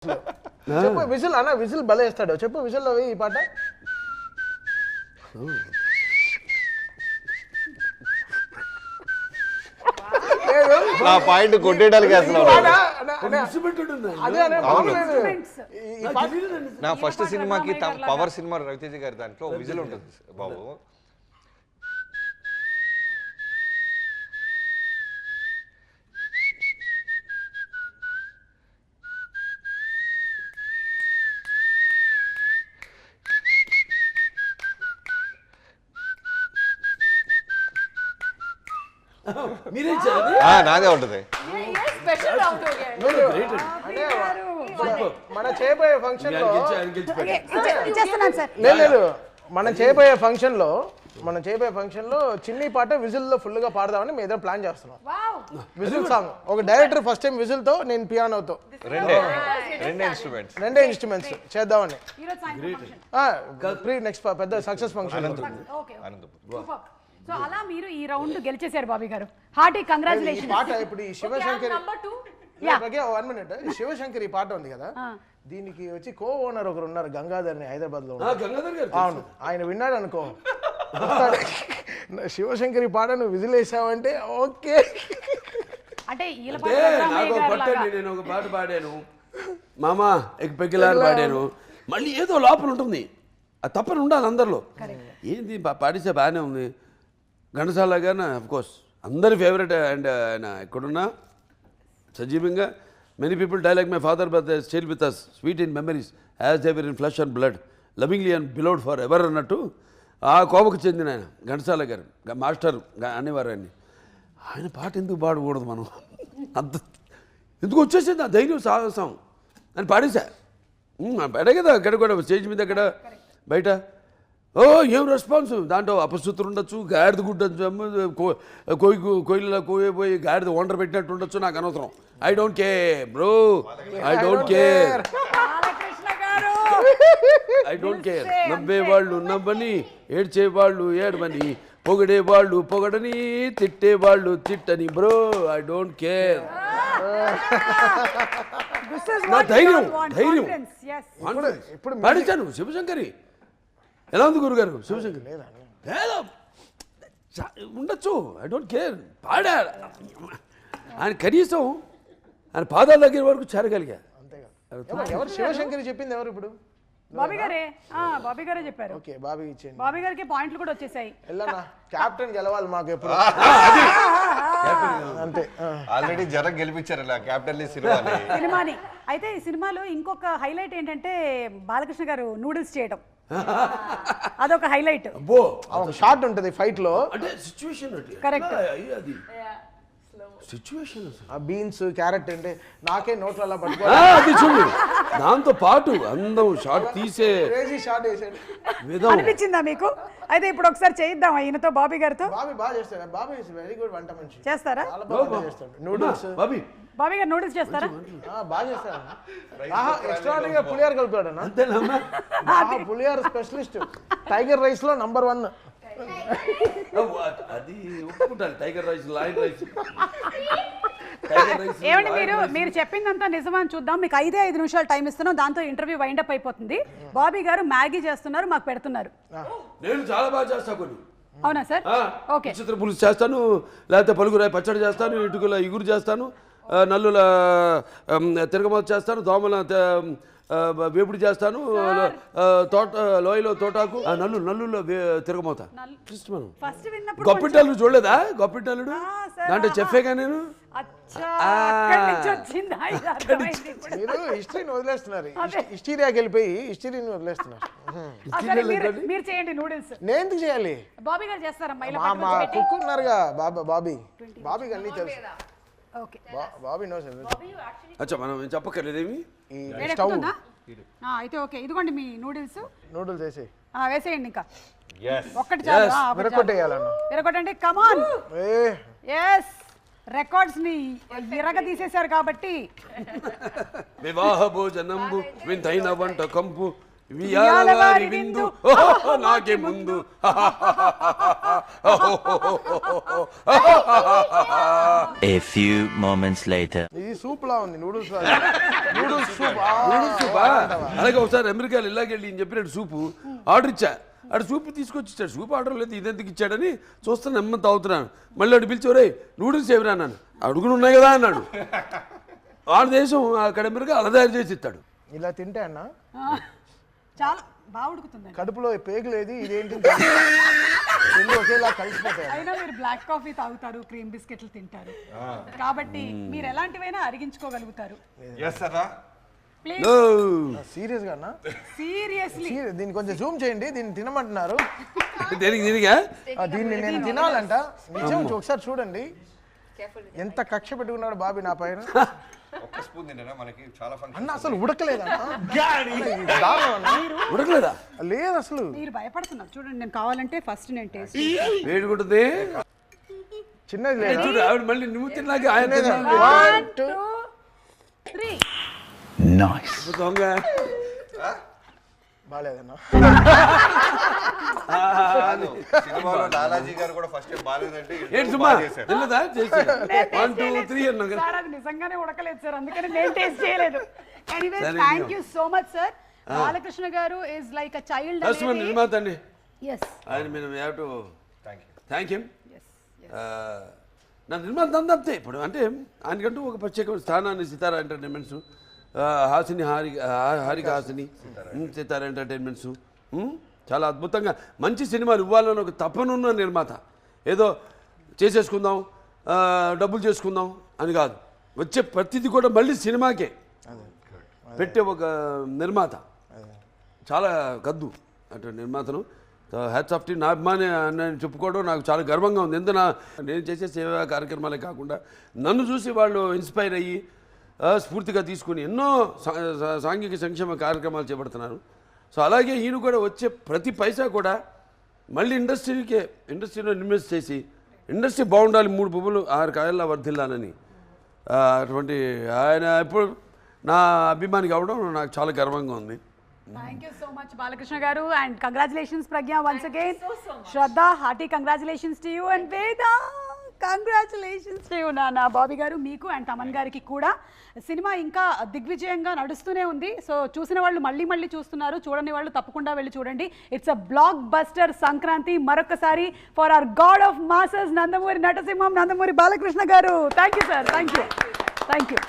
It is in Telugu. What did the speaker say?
చెప్పు విజిల్ అన్న విజిల్ భలే వేస్తాడు చెప్పు విజిల్ లో ఈ పాట నా పాయింట్ కొట్టేయడానికి నా ఫస్ట్ సినిమాకి పవర్ సినిమా రవితేజ గారి దాంట్లో విజిల్ ఉంటుంది బాబు. నాదే ఉంటుంది. మన చేయబోయే ఫంక్షన్ లేదు మనం చేయబోయే ఫంక్షన్ లో చిన్ని పాట విజిల్ లో ఫుల్ గా పాడదామని మేము ఏదో ప్లాన్ చేస్తున్నాం. విజిల్ సాంగ్ ఒక డైరెక్టర్ ఫస్ట్ టైం విజిల్ తో నేను పియానోతో రెండే ఇన్స్ట్రుమెంట్స్ చేద్దామని నెక్స్ట్ పెద్ద సక్సెస్ ఫంక్షన్. సో అలా మీరు ఈ రౌండ్ గెలిచేశారు బాబీ గారు. Hearty congratulations. పాట ఇప్పుడు ఈ శివశంకర్ 1 మినిట్ శివశంకర్ ఈ పాట ఉంది కదా దీనికి వచ్చి కో ఓనర్ ఒకరు ఉన్నారు గంగాధర్ అని హైదరాబాద్ లో. అవును ఆయన విన్నాడు అనుకో శివశంకర్ ఈ పాట నువ్వు విజిల్ వేసావంటే ఓకే అంటే నేను ఒక పాట పాడాను మామ ఎగ్ పెగ్గిలాని పాడాను మళ్ళీ ఏదో లోపల ఉంటుంది అది తప్పని ఉండాలి అందరిలో. ఏంది పాడిస్తే బాగానే ఉంది ఘంటసాల గారిన అఫ్కోర్స్ అందరి ఫేవరెట్ అండ్ ఆయన ఎక్కడున్నా సజీవంగా many people die like my father but they still with us sweet in memories as ever in flesh and blood lovingly and beloved forever అన్నట్టు ఆ కోపకు చెందిన ఆయన ఘంటసాల గారు మాస్టర్ అనేవారు ఆయన పాట ఎందుకు పాడకూడదు మనం అంత ఎందుకు వచ్చేసింది ఆ ధైర్యం సాహసం అని పాడేశా పాడే కదా అక్కడ కూడా స్టేజ్ మీద అక్కడ బయట ఏం రెస్పాన్స్ దాంట్లో అపశృతులు ఉండొచ్చు గాడిద గుడ్డొచ్చు కోయిలలో కోయపోయి గాడిద వండర్ పెట్టినట్టు ఉండొచ్చు నాకు అనవసరం. I don't care bro I don't care నవ్వేవాళ్ళు నవ్వని ఏడ్చేవాళ్ళు ఏడవని పొగిడేవాళ్ళు పొగడని తిట్టేవాళ్ళు తిట్టని బ్రో ఐ డోంట్ కేర్. ధైర్యం ఇప్పుడు పాడించాను శివశంకరి. ఎలా ఉంది గురుగారు శివశంకర్? లేదా ఉండొచ్చు ఐ డోంట్ కేర్ పాడా ఆయన కనీసం ఆయన పాదాల దగ్గర వరకు చేరగలిగా. ఎవరు శివశంకర్ చెప్పింది ఎవరు ఇప్పుడు? బాబీ గారే చెప్పారు. ఓకే బాబీ ఇచ్చేయండి. బాబీ గారికి పాయింట్లు కూడా వచ్చేసాయి. కెప్టెన్ గెలవాలి మాకు ఎప్పుడు అంతే. ఆల్రెడీ జనం గెలిపించారు కెప్టెన్ సినిమాని. అయితే ఈ సినిమాలో ఇంకొక హైలైట్ ఏంటంటే బాలకృష్ణ గారు నూడిల్స్ చేయడం అదొక హైలైట్. షార్ట్ ఉంటుంది ఫైట్ లో కరెక్ట్ సిచ్యువేషన్ బీన్స్ క్యారెట్ అంటే నాకే నోట్లో అలా పట్టుకోవాలి చూడు దాంతో పాటు అందం షార్ట్ తీసే షార్ట్ వేసాడు అనిపించిందా మీకు? అయితే ఇప్పుడు ఒకసారి చేయిద్దాం ఈయనతో బాబీ గారితో. బాబీ బాగా చేస్తాడు. బాబీ వెరీ గుడ్ వంట మనిషి. చేస్తారా? నూడిల్స్ బాబీ గారు నూడిల్స్ చేస్తారా? బాగా చేస్తాడు. ఎక్స్ట్రాడినరీగా పులిహార కలుపుతాడు. అంతేనమ్మా పులిహార స్పెషలిస్ట్. టైగర్ రైస్ లో నంబర్ 1. అది ఒప్పుకుంటాను టైగర్ రైస్ లైన్ రైస్. ఏమండి మీరు చెప్పిందంతా నిజమని చూద్దాం. మీకు 5 నిమిషాలు టైం ఇస్తున్నాం. దాంతో ఇంటర్వ్యూ వైండప్ అయిపోతుంది. బాబీ గారు మ్యాగీ చేస్తున్నారు మాకు పెడుతున్నారు. నేను చాలా బాగా చేస్తా కొన్ని. అవునా సార్? ఓకే చిత్ర పులుసు చేస్తాను లేకపోతే పలుగురాయి పచ్చడి చేస్తాను ఇటుకల ఇగురు చేస్తాను నల్లుల తిరగమత చేస్తాను దోమల వేపుడు చేస్తాను లోయలో తోటాకు నల్లుల్లో తిరగమోత. గొప్పిటల్లుడు చూడలేదా? గొప్పిటల్లుడు దాంట్లో చెప్పేగా నేను. హిస్టరీని వదిలేస్తున్నారు. హిస్టీరియాకి వెళ్ళిపోయి హిస్టరీని వదిలేస్తున్నారు. మీరు చేయండి నూడిల్స్. నేను ఎందుకు చేయాలి? బాబీ గారు చేస్తారా? మా కుక్ ఉన్నారుగా బాబీకి అన్ని తెలుసు. Bobby no sir. అచ్చా మనం చెప్పక్కర్లేదేమి. అయితే ఓకే ఇదిగోండి మీ నూడిల్స్ వేసేయండి. ఇంకా ఒక్కటి విరగొట్టండి. కమాన్ ఎస్ రికార్డ్స్ ని విరగ తీసేశారు కాబట్టి వివాహ భోజనంబు వింతైన వంట కంపు వియాల వారి విందు ఓహో నాకే ముందు. A few moments later. ఇది సూప్ లా ఉంది, నూడిల్స్ నూడిల్స్ సూప్. నూడిల్స్ సూపా? అలాగే ఒకసారి అమెరికాలో ఇలాగెళ్ళి ఈయన చెప్పినట్టు సూపు ఆర్డర్ ఇచ్చా. అటు సూపు తీసుకొచ్చి ఇచ్చాడు. సూప్ ఆర్డర్ లేదు, ఇదెందుకు ఇచ్చాడని చూస్తాను, నెమ్మది తాగుతున్నాను. మళ్ళీ అటు పిలిచి ఒరేయ్ నూడిల్స్ ఏమిరా అన్నాను. అడుగులు ఉన్నాయి కదా అన్నాడు. వాళ్ళ దేశం అక్కడ అమెరికా అలా తయారు చేసి ఇస్తాడు. ఇలా తింటే అన్న చాలా బాగా ఉడుకుతుంది. కడుపులో పేగు లేదు, ఇదేంటి రెండు ఒకేలా కలిసిపోతాయి. అయినా మీరు బ్లాక్ కాఫీ తాగుతారు, క్రీమ్ బిస్కెట్లు తింటారు కాబట్టి మీరు ఎలాంటివైనా అరిగించుకోగలుగుతారు. ప్లీజ్ సీరియస్ గా అన్న, సీరియస్లీ దీన్ని కొంచెం జూమ్ చేయండి. దీన్ని తినమంటున్నారు. దేనికి దీనిగా దీన్ని నేను తినాలంట. నిజం ఒకసారి చూడండి ఎంత కక్ష పెట్టుకున్నాడు బాబీ నా పైన. ఒక్క స్పూన్ తింటేనా మనకి చాలా ఫంక్షన్. అన్న అసలు ఉడకలేదన్నా, ఉడకలేదా? లేదు అసలు. మీరు భయపడుతున్నారు చూడండి. నేను కావాలంటే ఫస్ట్ నేను టేస్ట్ వేడుకుంటుంది చిన్నది లేదు. చూడు ఆవిడ మళ్ళీ నువ్వు తిన్నాక ఆయన తిన్నాడు. 1 2 3 Nice. దొంగ బాగాలేదన్నా. సినిమాలో లాలాజీ గారు కూడా ఫస్ట్ టైం బాగాలేదంటే ఏంటి సుమా తిన్నదా? చేసాడు 1 2 3 అన్నాం కదా. సార్ అది నిజంగానే ఉడకలేదు సార్, అందుకని నేను టేస్ట్ చేయలేదు. ఎనీవేస్ సరే, thank you so much sir. Balakrishna garu is like a child. First మన నిర్మాత అండి yes ఆయన. మేము have to thank him. yes నా నిర్మాత అంతే. ఇప్పుడు అంటే ఆయనకంటూ ఒక ప్రత్యేక స్థానాన్ని సితారా ఎంటర్టైన్మెంట్స్, హాసిని హారిక హాసిని, సితారా ఎంటర్టైన్మెంట్స్ చాలా అద్భుతంగా మంచి సినిమాలు ఇవ్వాలని ఒక తపనున్న నిర్మాత. ఏదో చేసేసుకుందాం డబ్బులు చేసుకుందాం అని కాదు, వచ్చే ప్రతిదీ కూడా మళ్ళీ సినిమాకే పెట్టే ఒక నిర్మాత. చాలా కద్దు అంటే నిర్మాతను. Hats off tea. నా అభిమాని నేను చెప్పుకోవడం నాకు చాలా గర్వంగా ఉంది. ఎందుకు నేను చేసే సేవా కార్యక్రమాలే కాకుండా నన్ను చూసి వాళ్ళు ఇన్స్పైర్ అయ్యి స్ఫూర్తిగా తీసుకుని ఎన్నో సాంఘిక సంక్షేమ కార్యక్రమాలు చేపడుతున్నారు. సో అలాగే ఈయన కూడా వచ్చే ప్రతి పైసా కూడా మళ్ళీ ఇండస్ట్రీలో ఇన్వెస్ట్ చేసి ఇండస్ట్రీ బాగుండాలి, 3 పువ్వులు 6 కాయల్లా వర్ధిల్లాలని అటువంటి ఆయన ఇప్పుడు నా అభిమాని కావడం నాకు చాలా గర్వంగా ఉంది. Thank you so much Balakrishna garu, and congratulations Pragya once again. Shraddha, hearty congratulations to you, and Veda, congratulations to you Nana. Bobby garu meeku and Taman gariki kuda cinema ఇంకా దిగ్విజయంగా నడుస్తూనే ఉంది. సో చూసిన వాళ్ళు మళ్ళీ చూస్తున్నారు, చూడని వాళ్ళు తప్పకుండా వెళ్ళి చూడండి. It's a blockbuster Sankranti. మరొకసారి for our god of masses Nandamuri నటసింహం, Nandamuri Balakrishna garu. Thank you sir. Thank you.